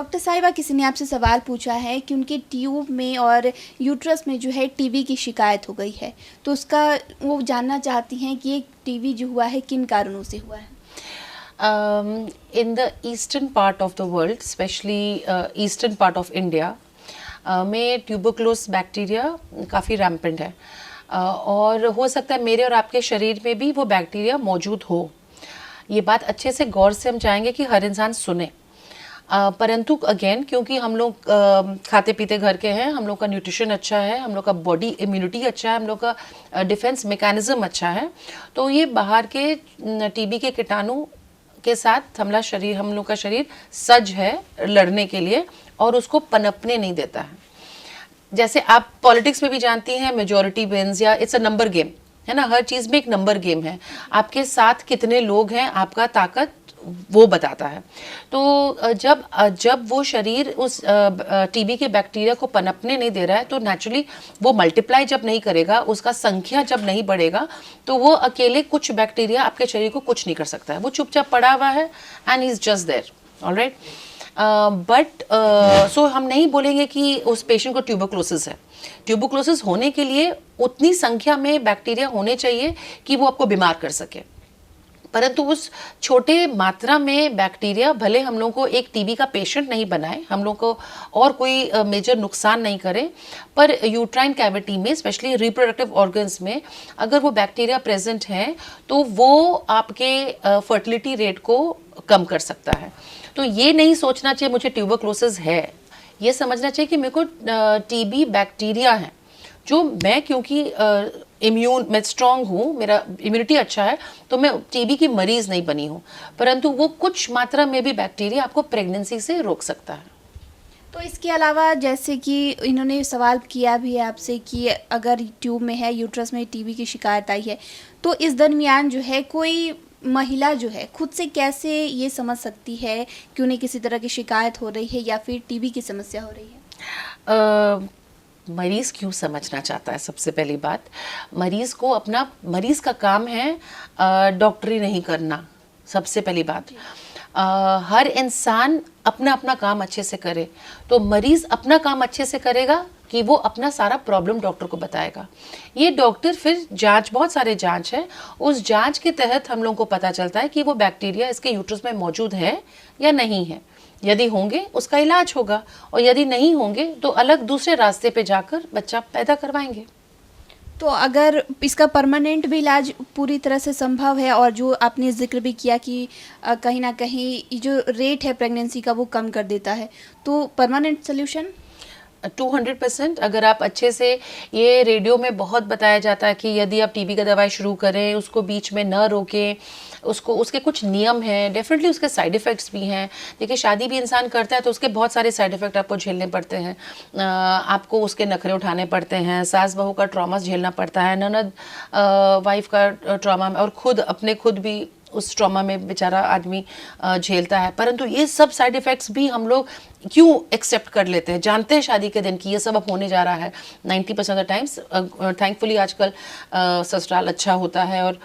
Doctor साहिबा, किसी ने आपसे सवाल पूछा है कि उनके ट्यूब में और यूट्रस में जो है टीबी की शिकायत हो गई है, तो उसका वो जानना चाहती हैं कि ये टीबी जो हुआ है किन कारणों से हुआ है। In the eastern part of the world, especially eastern part of India, में ट्यूबरक्लोस बैक्टीरिया काफ़ी रैम्पेंट है। और हो सकता है मेरे और आपके शरीर में भी वो बैक्टीरिया मौजूद हो। ये बात अच्छे से गौर से हम चाहेंगे कि हर इंसान सुने। परंतु अगेन, क्योंकि हम लोग खाते पीते घर के हैं, हम लोग का न्यूट्रिशन अच्छा है, हम लोग का बॉडी इम्यूनिटी अच्छा है, हम लोग का डिफेंस मैकेनिज्म अच्छा है, तो ये बाहर के टीबी के कीटाणु के साथ हम लोग का शरीर सज्ज है लड़ने के लिए और उसको पनपने नहीं देता है। जैसे आप पॉलिटिक्स में भी जानती हैं, मेजॉरिटी विन्स, या इट्स अ नंबर गेम है ना। हर चीज़ में एक नंबर गेम है। आपके साथ कितने लोग हैं, आपका ताकत वो बताता है। तो जब वो शरीर उस टीबी के बैक्टीरिया को पनपने नहीं दे रहा है, तो नेचुरली वो मल्टीप्लाई जब नहीं करेगा, उसका संख्या जब नहीं बढ़ेगा, तो वो अकेले कुछ बैक्टीरिया आपके शरीर को कुछ नहीं कर सकता है। वो चुपचाप पड़ा हुआ है and he is just there, alright. But so हम नहीं बोलेंगे कि उस पेशेंट को ट्यूबरक्लोसिस है। ट्यूबरक्लोसिस होने के लिए उतनी संख्या में बैक्टीरिया होने चाहिए कि वो आपको बीमार कर सके, परंतु उस छोटे मात्रा में बैक्टीरिया भले हम लोग को एक टीबी का पेशेंट नहीं बनाए, हम लोग को और कोई मेजर नुकसान नहीं करे, पर यूट्राइन कैविटी में, स्पेशली रिप्रोडक्टिव ऑर्गन्स में अगर वो बैक्टीरिया प्रेजेंट है, तो वो आपके फर्टिलिटी रेट को कम कर सकता है। तो ये नहीं सोचना चाहिए मुझे ट्यूबरक्लोसिस है, ये समझना चाहिए कि मेरे को टीबी बैक्टीरिया है, जो मैं क्योंकि मैं स्ट्रांग हूँ, मेरा इम्यूनिटी अच्छा है, तो मैं टीबी की मरीज नहीं बनी हूँ, परंतु वो कुछ मात्रा में भी बैक्टीरिया आपको प्रेगनेंसी से रोक सकता है। तो इसके अलावा जैसे कि इन्होंने सवाल किया भी है आपसे कि अगर ट्यूब में है, यूट्रस में टीबी की शिकायत आई है, तो इस दरमियान जो है कोई महिला जो है खुद से कैसे ये समझ सकती है कि उन्हें किसी तरह की शिकायत हो रही है या फिर टीबी की समस्या हो रही है? मरीज़ क्यों समझना चाहता है? सबसे पहली बात, मरीज़ का काम है डॉक्टरी नहीं करना। सबसे पहली बात, हर इंसान अपना अपना काम अच्छे से करे, तो मरीज़ अपना काम अच्छे से करेगा कि वो अपना सारा प्रॉब्लम डॉक्टर को बताएगा। ये डॉक्टर फिर बहुत सारे जांच है, उस जांच के तहत हम लोगों को पता चलता है कि वो बैक्टीरिया इसके यूट्रस में मौजूद है या नहीं है। यदि होंगे उसका इलाज होगा, और यदि नहीं होंगे तो अलग दूसरे रास्ते पे जाकर बच्चा पैदा करवाएंगे। तो अगर इसका परमानेंट भी इलाज पूरी तरह से संभव है, और जो आपने जिक्र भी किया कि कहीं ना कहीं जो रेट है प्रेगनेंसी का वो कम कर देता है, तो परमानेंट सोल्यूशन 200%। अगर आप अच्छे से, ये रेडियो में बहुत बताया जाता है कि यदि आप टीबी का दवाई शुरू करें, उसको बीच में न रोकें, उसके कुछ नियम हैं, डेफिनेटली उसके साइड इफ़ेक्ट्स भी हैं। देखिए, शादी भी इंसान करता है तो उसके बहुत सारे साइड इफ़ेक्ट आपको झेलने पड़ते हैं। आपको उसके नखरे उठाने पड़ते हैं, सास बहू का ट्रॉमा झेलना पड़ता है, ननद वाइफ का ट्रॉमा, और खुद भी उस ट्रॉमा में बेचारा आदमी झेलता है। परंतु ये सब साइड इफ़ेक्ट्स भी हम लोग क्यों एक्सेप्ट कर लेते हैं? जानते हैं शादी के दिन कि ये सब अब होने जा रहा है। 90% ऑफ द टाइम्स थैंकफुली आजकल ससुराल अच्छा होता है और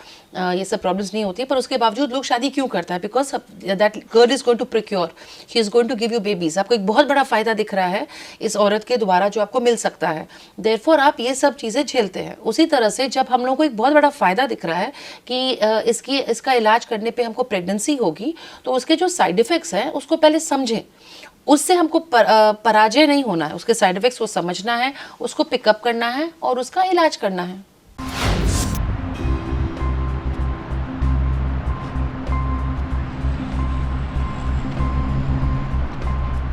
ये सब प्रॉब्लम्स नहीं होती है, पर उसके बावजूद लोग शादी क्यों करता है? Because that girl is going to procure, she is going to give you babies. आपको एक बहुत बड़ा फायदा दिख रहा है इस औरत के द्वारा जो आपको मिल सकता है, देयरफॉर आप ये सब चीज़ें झेलते हैं। उसी तरह से जब हम लोगों को एक बहुत बड़ा फायदा दिख रहा है कि इसका इलाज करने पर हमको प्रेगनेंसी होगी, तो उसके जो साइड इफ़ेक्ट्स हैं उसको पहले समझें। उससे हमको पराजय नहीं होना है, उसके साइड इफ़ेक्ट्स को समझना है, उसको पिकअप करना है और उसका इलाज करना है।